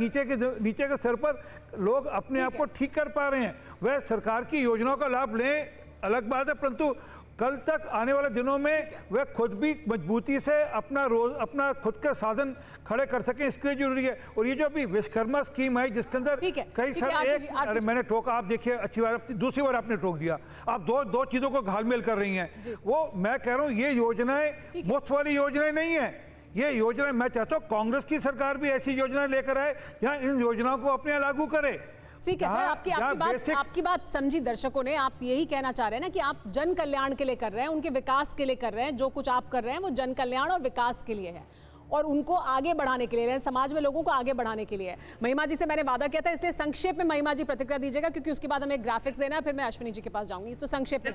नीचे के स्तर पर लोग अपने आप को ठीक कर पा रहे हैं। वह सरकार की योजनाओं का लाभ लें अलग बात है, परंतु कल तक आने वाले दिनों में वह खुद भी मजबूती से अपना खुद के साधन खड़े कर सकें, इसके लिए जरूरी है। और ये जो अभी विश्वकर्मा स्कीम है जिसके अंदर कई सारे अरे मैंने टोका, आप देखिए अच्छी बात, दूसरी बार आपने टोक दिया। आप दो चीजों को घालमेल कर रही हैं। वो मैं कह रहा हूँ ये योजनाएं मुफ्त वाली योजनाएं नहीं है। ये योजना मैं चाहता हूँ कांग्रेस की सरकार भी ऐसी योजना लेकर आए जहाँ इन योजनाओं को अपने लागू करे। ठीक है सर, आपकी बात समझी दर्शकों ने। आप यही कहना चाह रहे हैं ना कि आप जन कल्याण के लिए कर रहे हैं, उनके विकास के लिए कर रहे हैं। जो कुछ आप कर रहे हैं वो जन कल्याण और विकास के लिए है और उनको आगे बढ़ाने के लिए, समाज में लोगों को आगे बढ़ाने के लिए। महिमा जी से मैंने वादा किया था, इसलिए संक्षेप में महिमा जी प्रतिक्रिया दीजिएगा क्योंकि उसके बाद हमें ग्राफिक्स देना है, फिर मैं अश्विनी जी के पास जाऊंगी। तो संक्षेप में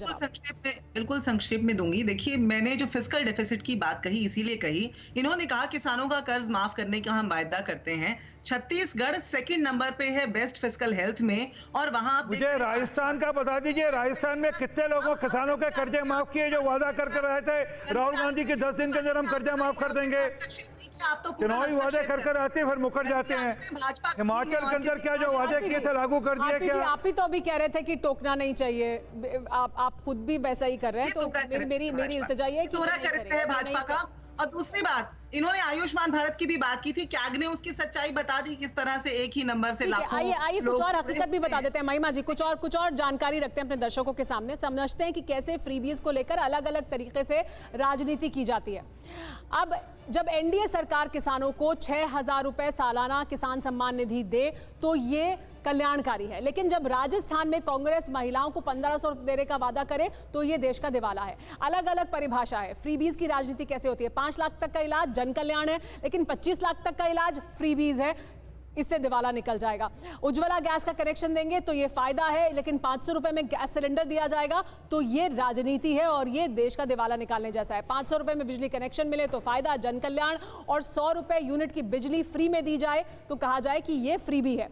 बिल्कुल संक्षेप में दूंगी। देखिए, मैंने जो फिस्कल डेफिसिट की बात कही इसीलिए कही, इन्होंने कहा किसानों का कर्ज माफ करने का हम वायदा करते हैं। छत्तीसगढ़ सेकंड नंबर पे है बेस्ट फिस्कल हेल्थ में, और वहां मुझे राजस्थान का बता दीजिए, राजस्थान में कितने लोगों किसानों के कर्जे माफ किए जो वादा करके रहे थे राहुल गांधी के 10 दिन के अंदर हम कर्जा माफ कर देंगे। आप तो चुनावी वादे कर आते हैं फिर मुकर जाते हैं। हिमाचल के अंदर क्या जो वादे किए थे लागू कर दिए क्या? आप ही तो अभी कह रहे थे कि टोकना नहीं चाहिए, आप खुद भी वैसा ही कर रहे हैं। तो मेरी इल्तिजा ये है कि दोहरा चरित्र है भाजपा का। और दूसरी बात, इन्होंने आयुष्मान भारत की भी बात की थी, कैग ने उसकी सच्चाई बता दी किस तरह से एक ही नंबर से लाखों। आइए कुछ और हकीकत भी बता देते हैं महिमा जी, कुछ और जानकारी रखते हैं अपने दर्शकों के सामने, समझते हैं कि कैसे फ्रीबीज को लेकर अलग अलग तरीके से राजनीति की जाती है। अब जब एनडीए सरकार किसानों को 6,000 रुपए सालाना किसान सम्मान निधि दे तो ये कल्याणकारी है, लेकिन जब राजस्थान में कांग्रेस महिलाओं को 1,500 रुपए देने का वादा करे तो ये देश का दिवाला है। अलग अलग परिभाषा है। फ्रीबीज की राजनीति कैसे होती है? 5 लाख तक का इलाज जन कल्याण है, लेकिन 25 लाख तक का इलाज फ्रीबीज है, इससे दिवाला निकल जाएगा। उज्ज्वला गैस का कनेक्शन देंगे तो ये फायदा है, लेकिन 500 रुपए में गैस सिलेंडर दिया जाएगा तो ये राजनीति है और ये देश का दिवाला निकालने जैसा है। 500 रुपए में बिजली कनेक्शन मिले तो फायदा जन कल्याण, और 100 रुपए यूनिट की बिजली फ्री में दी जाए तो कहा जाए कि ये फ्रीबी है।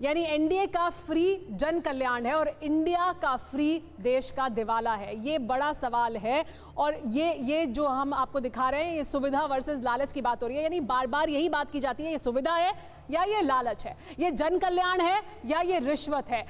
यानी एनडीए का फ्री जन कल्याण है और इंडिया का फ्री देश का दिवाला है। ये बड़ा सवाल है और ये जो हम आपको दिखा रहे हैं ये सुविधा वर्सेस लालच की बात हो रही है। यानी बार बार यही बात की जाती है, ये सुविधा है या ये लालच है, ये जन कल्याण है या ये रिश्वत है।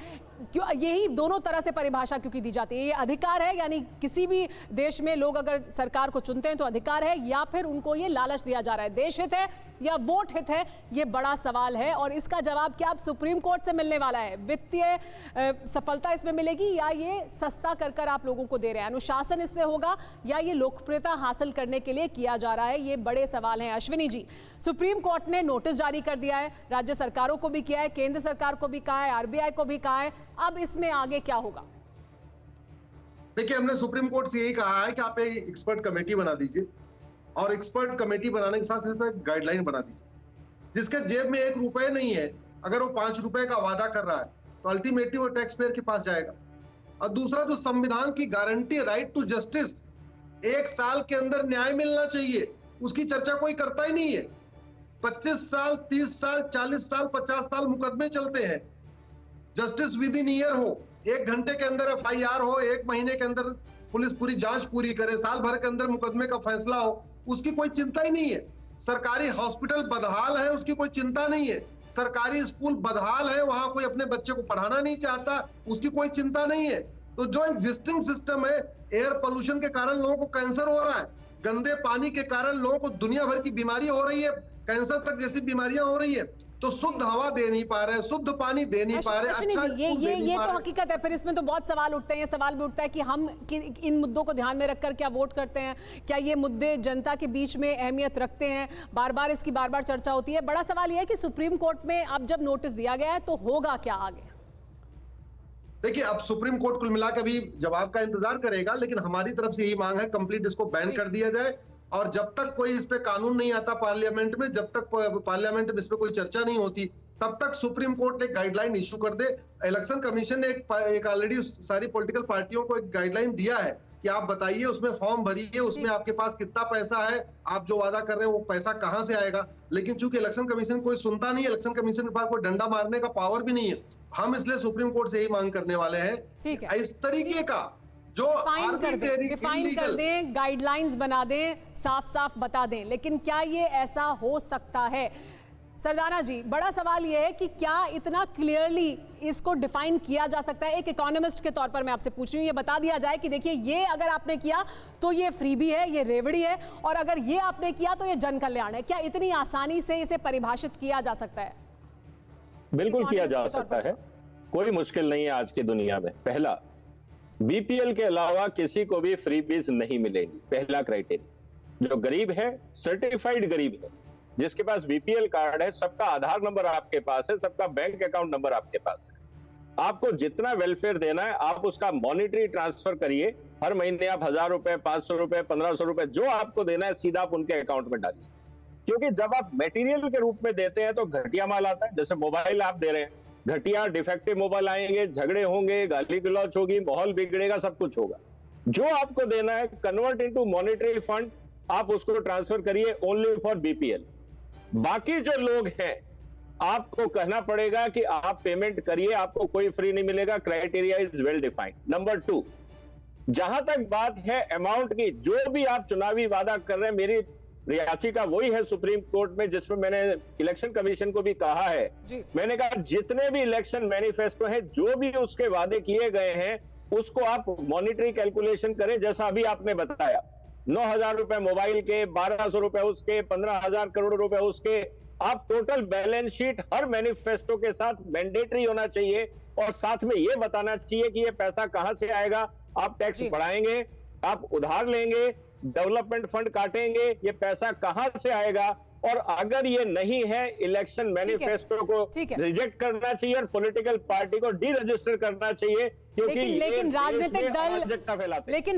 क्यों यही दोनों तरह से परिभाषा क्योंकि दी जाती है। ये अधिकार है, यानी किसी भी देश में लोग अगर सरकार को चुनते हैं तो अधिकार है, या फिर उनको ये लालच दिया जा रहा है। देश हित है या वोट हित है, ये बड़ा सवाल है और इसका जवाब क्या अब सुप्रीम कोर्ट से मिलने वाला है। वित्तीय सफलता इसमें मिलेगी या ये सस्ता कर आप लोगों को दे रहे हैं? अनुशासन इससे होगा या ये लोकप्रियता हासिल करने के लिए किया जा रहा है? ये बड़े सवाल हैं। अश्विनी जी, सुप्रीम कोर्ट ने नोटिस जारी कर दिया है, राज्य सरकारों को भी किया है, केंद्र सरकार को भी कहा है, आरबीआई को भी कहा है, अब इसमें आगे क्या होगा? देखिए, हमने सुप्रीम कोर्ट से यही कहा है कि आप एक एक्सपर्ट कमेटी बना दीजिए और एक्सपर्ट कमेटी बनाने के साथ साथ एक गाइडलाइन बना दीजिए। जिसके जेब में 1 रुपए नहीं है, अगर वो 5 रुपए का वादा कर रहा है तो अल्टीमेटली वो टैक्स पेयर के पास जाएगा। और दूसरा, जो संविधान की गारंटी राइट टू जस्टिस, 1 साल के अंदर न्याय मिलना चाहिए, उसकी चर्चा कोई करता ही नहीं है। 25 साल, 30 साल, 40 साल, 50 साल मुकदमे चलते हैं। जस्टिस विद इन ईयर हो, 1 घंटे के अंदर एफआईआर हो, 1 महीने के अंदर पुलिस पूरी जांच पूरी करे, साल भर के अंदर मुकदमे का फैसला हो, उसकी कोई चिंता ही नहीं है। सरकारी हॉस्पिटल बदहाल है, उसकी कोई चिंता नहीं है। सरकारी स्कूल बदहाल है, वहां कोई अपने बच्चे को पढ़ाना नहीं चाहता, उसकी कोई चिंता नहीं है। तो जो एग्जिस्टिंग सिस्टम है, एयर पोल्यूशन के कारण लोगों को कैंसर हो रहा है, गंदे पानी के कारण लोगों को दुनिया भर की बीमारी हो रही है, कैंसर तक जैसी बीमारियां हो रही है। तो शुद्ध हवा दे नहीं पा रहे, शुद्ध पानी दे नहीं पा रहे, अच्छा ये तो हकीकत है। फिर इसमें तो बहुत सवाल उठते हैं। ये सवाल भी उठता है कि हम इन मुद्दों को ध्यान में रखकर क्या वोट करते हैं, क्या ये मुद्दे जनता के बीच में अहमियत रखते हैं? बार बार चर्चा होती है। बड़ा सवाल यह है कि सुप्रीम कोर्ट में अब जब नोटिस दिया गया है तो होगा क्या आगे? देखिए, अब सुप्रीम कोर्ट कुल मिलाकर भी जवाब का इंतजार करेगा, लेकिन हमारी तरफ से यही मांग है कंप्लीट इसको बैन कर दिया जाए। और जब तक कोई इस पे कानून नहीं आता पार्लियामेंट में, जब तक पार्लियामेंट में इस पे कोई चर्चा नहीं होती, तब तक सुप्रीम कोर्ट एक गाइडलाइन इशू कर दे। इलेक्शन कमीशन ने एक ऑलरेडी सारी पॉलिटिकल पार्टियों को एक गाइडलाइन दिया है कि आप बताइए, उसमें फॉर्म भरिए, उसमें आपके पास कितना पैसा है, आप जो वादा कर रहे हैं वो पैसा कहां से आएगा। लेकिन चूंकि इलेक्शन कमीशन कोई सुनता नहीं है, इलेक्शन कमीशन के पास कोई डंडा मारने का पावर भी नहीं है, हम इसलिए सुप्रीम कोर्ट से यही मांग करने वाले हैं। इस तरीके का जो डिफाइन कर दें, गाइडलाइंस बना दें, साफ साफ बता दें। लेकिन क्या ये ऐसा हो सकता है? सरदाना जी, बड़ा सवाल ये है कि क्या इतना क्लियरली इसको डिफाइन किया जा सकता है? एक इकोनॉमिस्ट के तौर पर मैं आपसे पूछ रही हूँ, ये बता दिया जाए कि देखिए ये अगर आपने किया तो ये फ्रीबी है, ये रेवड़ी है, और अगर ये आपने किया तो ये जन कल्याण है। क्या इतनी आसानी से इसे परिभाषित किया जा सकता है? बिल्कुल किया जा सकता है, कोई मुश्किल नहीं है आज की दुनिया में। पहला, बीपीएल के अलावा किसी को भी फ्रीबीज नहीं मिलेगी, पहला क्राइटेरिया। जो गरीब है, सर्टिफाइड गरीब है, जिसके पास बीपीएल कार्ड है, सबका आधार नंबर आपके पास है, सबका बैंक अकाउंट नंबर आपके पास है, आपको जितना वेलफेयर देना है आप उसका मॉनिटरी ट्रांसफर करिए। हर महीने आप 1000 रुपए, 500 रुपए, 1500 रुपए जो आपको देना है सीधा आप उनके अकाउंट में डालिए। क्योंकि जब आप मटेरियल के रूप में देते हैं तो घटिया माल आता है। जैसे मोबाइल आप दे रहे हैं, घटिया डिफेक्टिव मोबाइल आएंगे, झगड़े होंगे, गाली गलौच होगी, माहौल बिगड़ेगा, सब कुछ होगा। जो आपको देना है कन्वर्ट इनटू मॉनिटरी फंड, आप उसको ट्रांसफर करिए ओनली फॉर बीपीएल। बाकी जो लोग हैं आपको कहना पड़ेगा कि आप पेमेंट करिए, आपको कोई फ्री नहीं मिलेगा। Criteria is well defined. Number 2, जहां तक बात है अमाउंट की, जो भी आप चुनावी वादा कर रहे हैं, मेरी याचिका वही है सुप्रीम कोर्ट में जिसमें मैंने इलेक्शन कमीशन को भी कहा है। मैंने कहा जितने भी इलेक्शन मैनिफेस्टो हैं, जो भी उसके वादे किए गए हैं, उसको आप मॉनिटरी कैलकुलेशन करें। जैसा अभी आपने बताया, 9000 रुपए मोबाइल के, 1200 रुपए उसके, 15,000 करोड़ रुपए उसके, आप टोटल बैलेंस शीट हर मैनिफेस्टो के साथ मैंडेटरी होना चाहिए, और साथ में ये बताना चाहिए कि ये पैसा कहां से आएगा। आप टैक्स बढ़ाएंगे, आप उधार लेंगे, डेवलपमेंट फंड काटेंगे, ये पैसा कहां से आएगा। और अगर ये नहीं है, इलेक्शन मैनिफेस्टो को रिजेक्ट करना चाहिए और पॉलिटिकल पार्टी को डी रजिस्टर करना चाहिए, क्योंकि लेकिन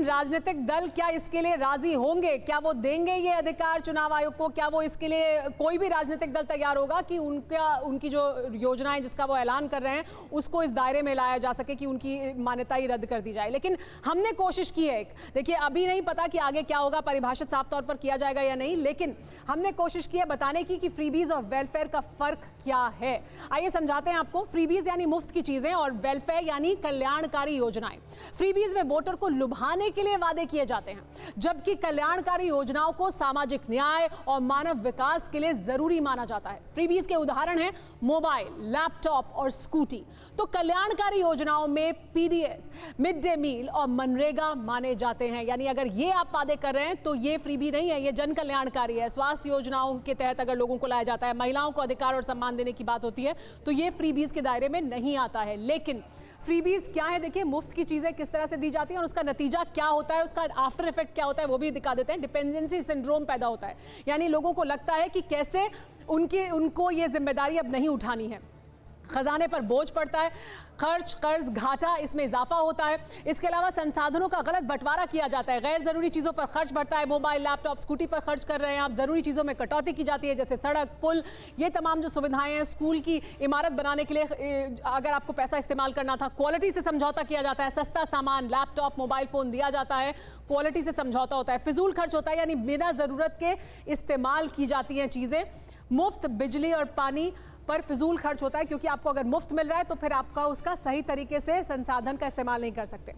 राजनीतिक दल क्या इसके लिए राजी होंगे? क्या वो देंगे ये अधिकार चुनाव आयोग को? क्या वो इसके लिए, कोई भी राजनीतिक दल तैयार होगा कि उनकी जो योजनाएं जिसका वो ऐलान कर रहे हैं उसको इस दायरे में लाया जा सके कि उनकी मान्यता ही रद्द कर दी जाए? लेकिन हमने कोशिश की है, देखिए अभी नहीं पता कि आगे क्या होगा, परिभाषित साफ तौर पर किया जाएगा या नहीं, लेकिन हमने कोशिश की है बताने की कि फ्रीबीज और वेलफेयर का फर्क क्या है। आइए समझाते हैं आपको। फ्रीबीज यानी मुफ्त की चीजें, और वेलफेयर यानी कल्याणकारी योजनाएं। फ्रीबीज में वोटर को लुभाने के लिए वादे किए जाते हैं, जबकि कल्याणकारी योजनाओं को सामाजिक न्याय और मानव विकास के लिए जरूरी माना जाता है। फ्रीबीज के उदाहरण हैं मोबाइल, लैपटॉप और स्कूटी। तो कल्याणकारी योजनाओं में पीडीएस, मिड डे मील और मनरेगा माने जाते हैं। यानी अगर ये आप वादे कर रहे हैं तो ये फ्रीबी नहीं है, ये जन कल्याणकारी है। स्वास्थ्य योजनाओं के तहत अगर लोगों को लाया जाता है, महिलाओं को अधिकार और सम्मान देने की बात होती है, तो ये फ्रीबीज के दायरे में नहीं आता है। लेकिन फ्रीबीज क्या है? देखिए मुफ्त की चीजें किस तरह से दी जाती हैं और उसका नतीजा क्या होता है, उसका आफ्टर इफेक्ट क्या होता है, वो भी दिखा देते हैं। डिपेंडेंसी सिंड्रोम पैदा होता है, यानी लोगों को लगता है कि कैसे उनको ये जिम्मेदारी अब नहीं उठानी है। खजाने पर बोझ पड़ता है, खर्च, कर्ज, घाटा, इसमें इजाफा होता है। इसके अलावा संसाधनों का गलत बंटवारा किया जाता है, गैर जरूरी चीजों पर खर्च बढ़ता है। मोबाइल, लैपटॉप, स्कूटी पर खर्च कर रहे हैं आप, जरूरी चीजों में कटौती की जाती है, जैसे सड़क, पुल, ये तमाम जो सुविधाएं हैं। स्कूल की इमारत बनाने के लिए अगर आपको पैसा इस्तेमाल करना था, क्वालिटी से समझौता किया जाता है। सस्ता सामान, लैपटॉप, मोबाइल फोन दिया जाता है, क्वालिटी से समझौता होता है। फिजूल खर्च होता है, यानी बिना जरूरत के इस्तेमाल की जाती हैं चीजें। मुफ्त बिजली और पानी पर फिजूल खर्च होता है, क्योंकि आपको अगर मुफ्त मिल रहा है तो फिर आपका उसका सही तरीके से संसाधन का इस्तेमाल नहीं कर सकते।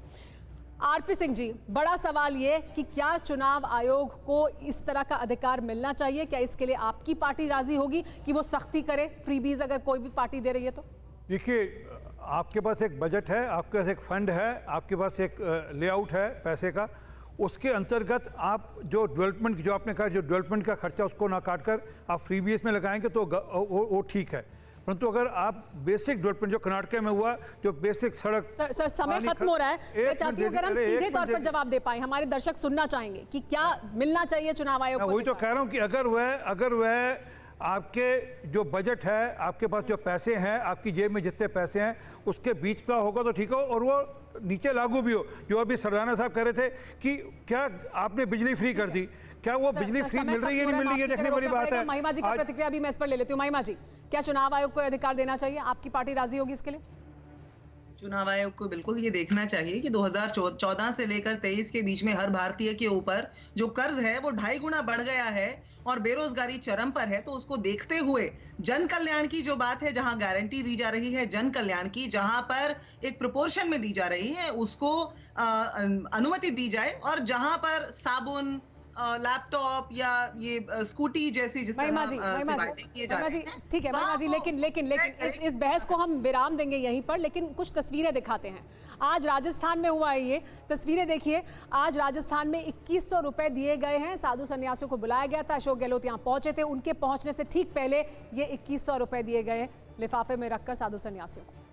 आरपी सिंह जी, बड़ा सवाल ये कि क्या चुनाव आयोग को इस तरह का अधिकार मिलना चाहिए? क्या इसके लिए आपकी पार्टी राजी होगी कि वो सख्ती करे फ्रीबीज अगर कोई भी पार्टी दे रही है तो? देखिए, आपके पास एक बजट है, आपके पास एक फंड है, आपके पास एक लेआउट है पैसे का, उसके अंतर्गत आप जो डेवलपमेंट, जो आपने कहा जो डेवलपमेंट का खर्चा उसको ना काट कर आप फ्रीबीज में लगाएंगे तो वो ठीक है। परंतु अगर आप बेसिक डेवलपमेंट जो कर्नाटक में हुआ, जो बेसिक सड़क। सर समय खत्म हो रहा है, मैं चाहती हूँ अगर हम सीधे तौर पर जवाब दे पाए, हमारे दर्शक सुनना चाहेंगे कि क्या मिलना चाहिए चुनाव आयोग को। वही तो कह रहा हूँ कि अगर वह आपके जो बजट है, आपके पास जो पैसे हैं, आपकी जेब में जितने पैसे हैं उसके बीच का होगा तो ठीक हो, और वो नीचे लागू भी हो। जो अभी सरदाना साहब कह रहे थे कि क्या आपने बिजली फ्री कर दी, क्या वो बिजली फ्री मिल रही है नहीं मिल रही है, देखने वाली बात है। महिमा जी की प्रतिक्रिया भी मैं इस पर ले लेती हूँ। महिमा जी, क्या चुनाव आयोग को अधिकार देना चाहिए? आपकी पार्टी राजी होगी इसके लिए? चुनाव आयोग को बिल्कुल ये देखना चाहिए कि 2014 से लेकर 23 के बीच में हर भारतीय के ऊपर जो कर्ज है वो 2.5 गुना बढ़ गया है और बेरोजगारी चरम पर है। तो उसको देखते हुए जन कल्याण की जो बात है, जहां गारंटी दी जा रही है जन कल्याण की, जहां पर एक प्रोपोर्शन में दी जा रही है, उसको अनुमति दी जाए। और जहां पर साबुन, लैपटॉप या ये स्कूटी जैसी जिस तरह से वायदे किए जा रहे हैं, ठीक है महिमा जी, लेकिन इस बहस को हम विराम देंगे यहीं पर। लेकिन कुछ तस्वीरें दिखाते हैं। आज राजस्थान में हुआ है, ये तस्वीरें देखिए। आज राजस्थान में 2100 रुपए दिए गए हैं। साधु सन्यासियों को बुलाया गया था, अशोक गहलोत यहाँ पहुंचे थे। उनके पहुंचने से ठीक पहले ये 2100 रुपए दिए गए लिफाफे में रखकर साधु सन्यासियों को।